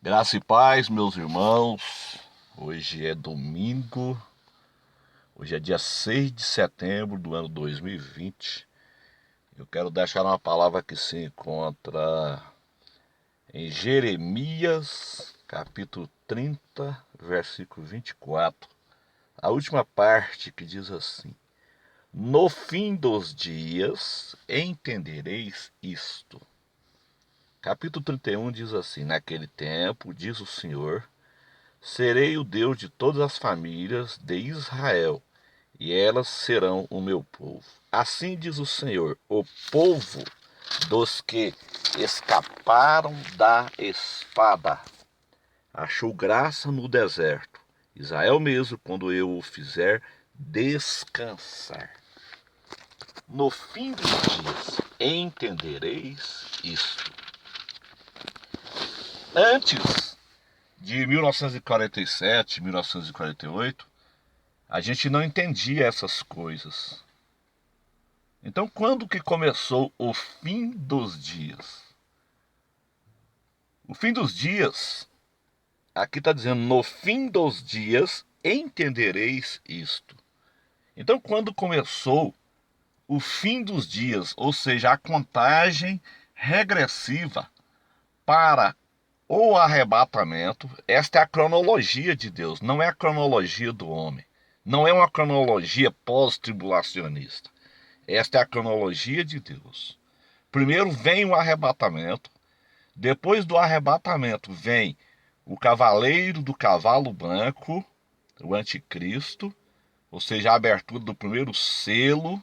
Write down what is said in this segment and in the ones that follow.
Graça e paz, meus irmãos. Hoje é domingo, hoje é dia 6 de setembro do ano 2020. Eu quero deixar uma palavra que se encontra em Jeremias, capítulo 30, versículo 24. A última parte que diz assim: No fim dos dias entendereis isto. Capítulo 31 diz assim: Naquele tempo, diz o Senhor, serei o Deus de todas as famílias de Israel, e elas serão o meu povo. Assim diz o Senhor, o povo dos que escaparam da espada achou graça no deserto. Israel mesmo, quando eu o fizer descansar. No fim dos dias entendereis isto. Antes de 1947, 1948, a gente não entendia essas coisas. Então, quando que começou o fim dos dias? O fim dos dias, aqui está dizendo, no fim dos dias entendereis isto. Então, quando começou o fim dos dias, ou seja, a contagem regressiva para o arrebatamento, esta é a cronologia de Deus, não é a cronologia do homem. Não é uma cronologia pós-tribulacionista. Esta é a cronologia de Deus. Primeiro vem o arrebatamento, depois do arrebatamento vem o cavaleiro do cavalo branco, o anticristo, ou seja, a abertura do primeiro selo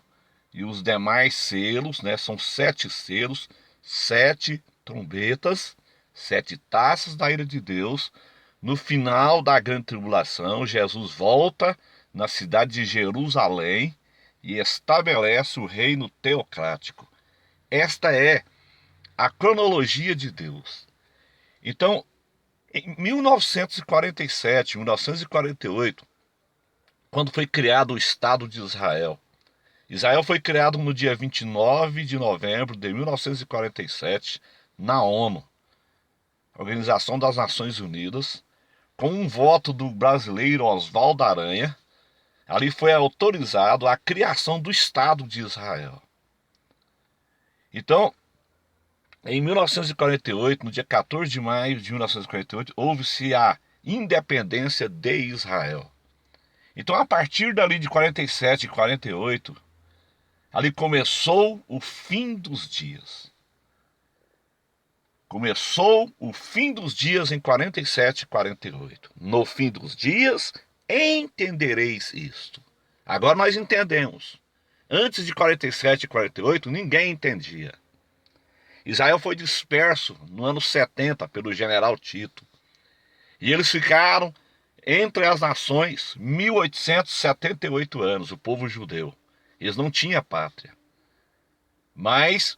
e os demais selos, né? São 7 selos, 7 trombetas, 7 taças da ira de Deus. No final da grande tribulação, Jesus volta na cidade de Jerusalém e estabelece o reino teocrático. Esta é a cronologia de Deus. Então, em 1947, 1948, quando foi criado o Estado de Israel, Israel foi criado no dia 29 de novembro de 1947 na ONU, Organização das Nações Unidas, com um voto do brasileiro Oswaldo Aranha. Ali foi autorizado a criação do Estado de Israel. Então, em 1948, no dia 14 de maio de 1948, houve-se a independência de Israel. Então, a partir dali de 47 e 48, ali começou o fim dos dias. Começou o fim dos dias em 47 e 48. No fim dos dias, entendereis isto. Agora nós entendemos. Antes de 47 e 48, ninguém entendia. Israel foi disperso no ano 70 pelo general Tito. E eles ficaram entre as nações 1878 anos, o povo judeu. Eles não tinham pátria. Mas,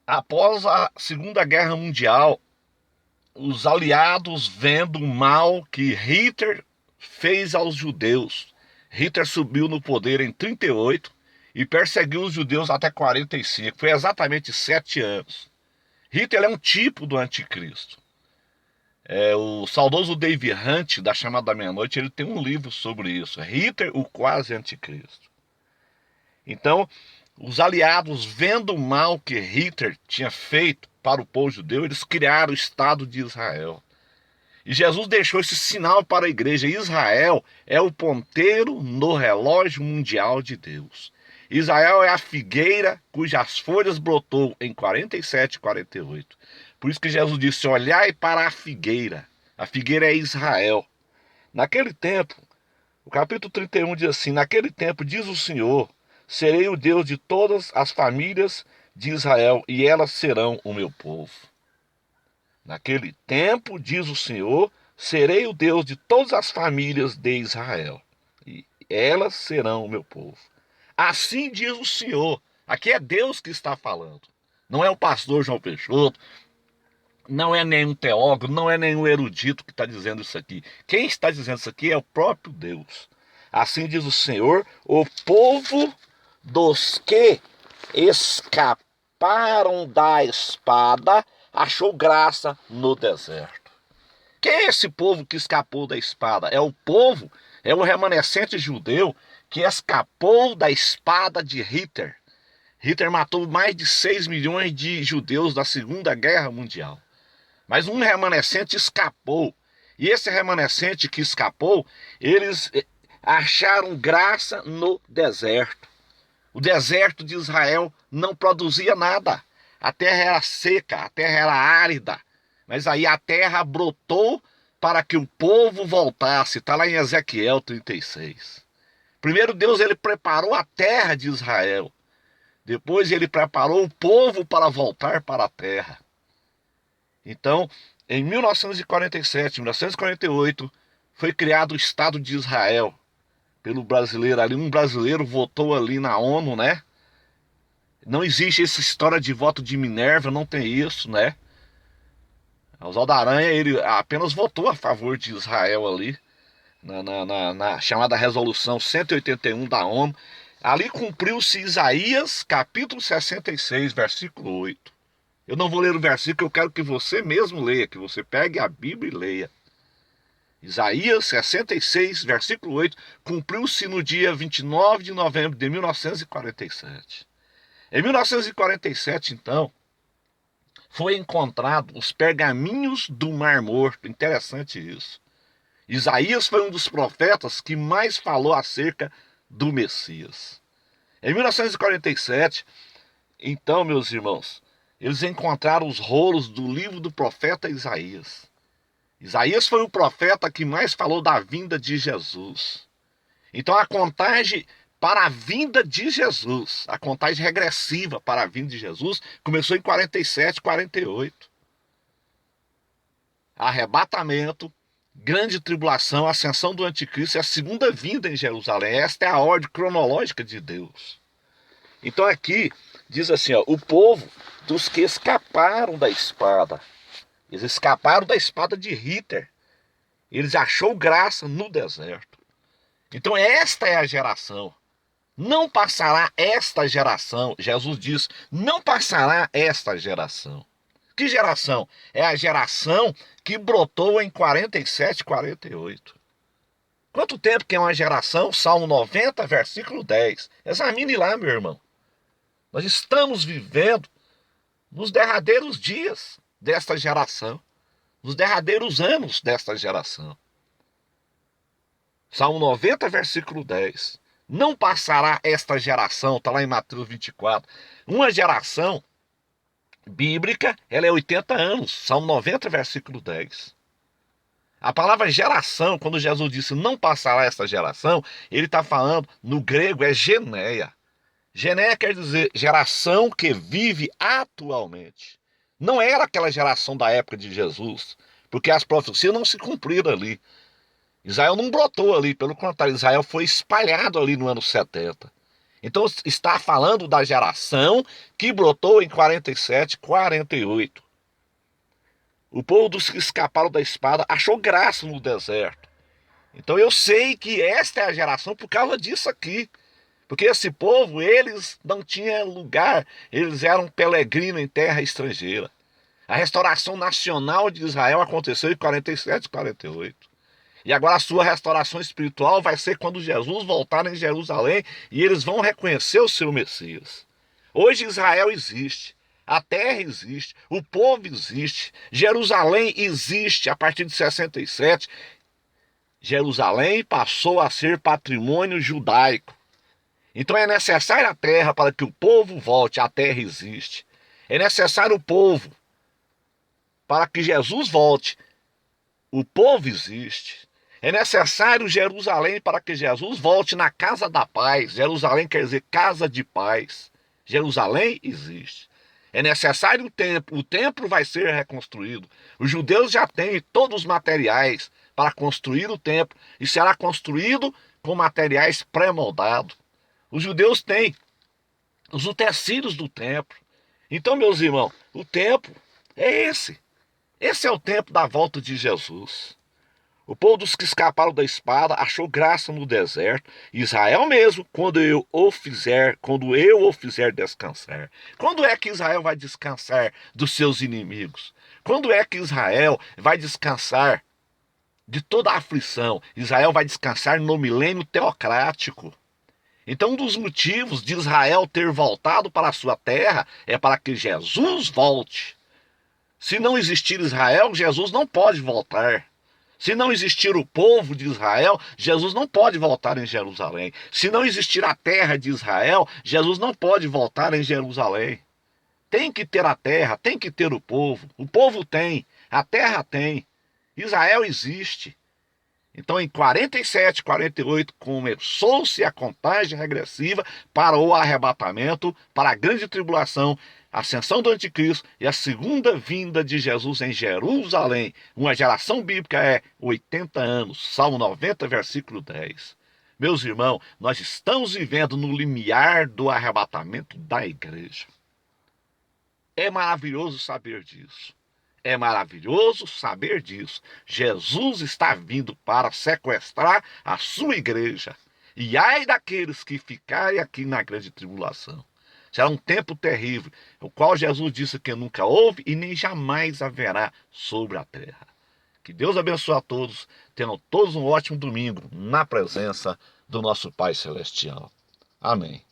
após a Segunda Guerra Mundial, os aliados, vendo o mal que Hitler fez aos judeus, Hitler subiu no poder em 38 e perseguiu os judeus até 45. Foi exatamente 7 anos. Hitler é um tipo do anticristo. O saudoso Dave Hunt, da Chamada da Meia-Noite, ele tem um livro sobre isso. Hitler, o quase anticristo. Então, os aliados, vendo o mal que Hitler tinha feito para o povo judeu, eles criaram o Estado de Israel. E Jesus deixou esse sinal para a igreja. Israel é o ponteiro no relógio mundial de Deus. Israel é a figueira cujas folhas brotou em 47 e 48. Por isso que Jesus disse, olhai para a figueira. A figueira é Israel. Naquele tempo, o capítulo 31 diz assim, naquele tempo, diz o Senhor, serei o Deus de todas as famílias de Israel, e elas serão o meu povo. Naquele tempo, diz o Senhor, serei o Deus de todas as famílias de Israel, e elas serão o meu povo. Assim diz o Senhor. Aqui é Deus que está falando. Não é o pastor João Peixoto, não é nenhum teólogo, não é nenhum erudito que está dizendo isso aqui. Quem está dizendo isso aqui é o próprio Deus. Assim diz o Senhor, o povo dos que escaparam escaparam da espada achou graça no deserto. Quem é esse povo que escapou da espada? É o povo, é o remanescente judeu que escapou da espada de Hitler. Hitler matou mais de 6 milhões de judeus na Segunda Guerra Mundial. Mas um remanescente escapou. E esse remanescente que escapou, eles acharam graça no deserto. O deserto de Israel não produzia nada. A terra era seca, a terra era árida. Mas aí a terra brotou para que o povo voltasse. Está lá em Ezequiel 36. Primeiro Deus ele preparou a terra de Israel. Depois ele preparou o povo para voltar para a terra. Então, em 1947, 1948, foi criado o Estado de Israel pelo brasileiro ali. Um brasileiro votou ali na ONU, né? Não existe essa história de voto de Minerva, não tem isso, né? Oswaldo Aranha, ele apenas votou a favor de Israel ali, na chamada Resolução 181 da ONU. Ali cumpriu-se Isaías, capítulo 66, versículo 8. Eu não vou ler o versículo, eu quero que você mesmo leia, que você pegue a Bíblia e leia. Isaías 66, versículo 8, cumpriu-se no dia 29 de novembro de 1947. Em 1947, então, foi encontrado os pergaminhos do Mar Morto. Interessante isso. Isaías foi um dos profetas que mais falou acerca do Messias. Em 1947, então, meus irmãos, eles encontraram os rolos do livro do profeta Isaías. Isaías foi o profeta que mais falou da vinda de Jesus. Então a contagem para a vinda de Jesus, a contagem regressiva para a vinda de Jesus, começou em 47, 48. Arrebatamento, grande tribulação, ascensão do anticristo e a segunda vinda em Jerusalém. Esta é a ordem cronológica de Deus. Então aqui diz assim, ó, o povo dos que escaparam da espada. Eles escaparam da espada de Hitler. Eles achou graça no deserto. Então esta é a geração. Não passará esta geração. Jesus diz, não passará esta geração. Que geração? É a geração que brotou em 47, 48. Quanto tempo que é uma geração? Salmo 90, versículo 10. Examine lá, meu irmão. Nós estamos vivendo nos derradeiros dias desta geração, nos derradeiros anos desta geração. Salmo 90, versículo 10. Não passará esta geração, está lá em Mateus 24. Uma geração bíblica, ela é 80 anos. Salmo 90, versículo 10. A palavra geração, quando Jesus disse não passará esta geração, ele está falando, no grego é geneia. Geneia quer dizer geração que vive atualmente. Não era aquela geração da época de Jesus, porque as profecias não se cumpriram ali. Israel não brotou ali, pelo contrário, Israel foi espalhado ali no ano 70. Então está falando da geração que brotou em 47, 48. O povo dos que escaparam da espada achou graça no deserto. Então eu sei que esta é a geração por causa disso aqui. Porque esse povo, eles não tinham lugar, eles eram peregrinos em terra estrangeira. A restauração nacional de Israel aconteceu em 47, 48. E agora a sua restauração espiritual vai ser quando Jesus voltar em Jerusalém e eles vão reconhecer o seu Messias. Hoje Israel existe, a terra existe, o povo existe, Jerusalém existe a partir de 67. Jerusalém passou a ser patrimônio judaico. Então é necessário a terra para que o povo volte, a terra existe. É necessário o povo para que Jesus volte, o povo existe. É necessário Jerusalém para que Jesus volte na casa da paz. Jerusalém quer dizer casa de paz. Jerusalém existe. É necessário o templo vai ser reconstruído. Os judeus já têm todos os materiais para construir o templo e será construído com materiais pré-moldados. Os judeus têm os utensílios do templo. Então, meus irmãos, o templo é esse. Esse é o tempo da volta de Jesus. O povo dos que escaparam da espada achou graça no deserto. Israel mesmo, quando eu o fizer descansar. Quando é que Israel vai descansar dos seus inimigos? Quando é que Israel vai descansar de toda a aflição? Israel vai descansar no milênio teocrático. Então, um dos motivos de Israel ter voltado para a sua terra é para que Jesus volte. Se não existir Israel, Jesus não pode voltar. Se não existir o povo de Israel, Jesus não pode voltar em Jerusalém. Se não existir a terra de Israel, Jesus não pode voltar em Jerusalém. Tem que ter a terra, tem que ter o povo. O povo tem, a terra tem. Israel existe. Então, em 47, 48, começou-se a contagem regressiva para o arrebatamento, para a grande tribulação, a ascensão do anticristo e a segunda vinda de Jesus em Jerusalém. Uma geração bíblica é 80 anos, Salmo 90, versículo 10. Meus irmãos, nós estamos vivendo no limiar do arrebatamento da igreja. É maravilhoso saber disso. É maravilhoso saber disso. Jesus está vindo para sequestrar a sua igreja. E ai daqueles que ficarem aqui na grande tribulação. Será um tempo terrível, o qual Jesus disse que nunca houve e nem jamais haverá sobre a terra. Que Deus abençoe a todos. Tenham todos um ótimo domingo na presença do nosso Pai Celestial. Amém.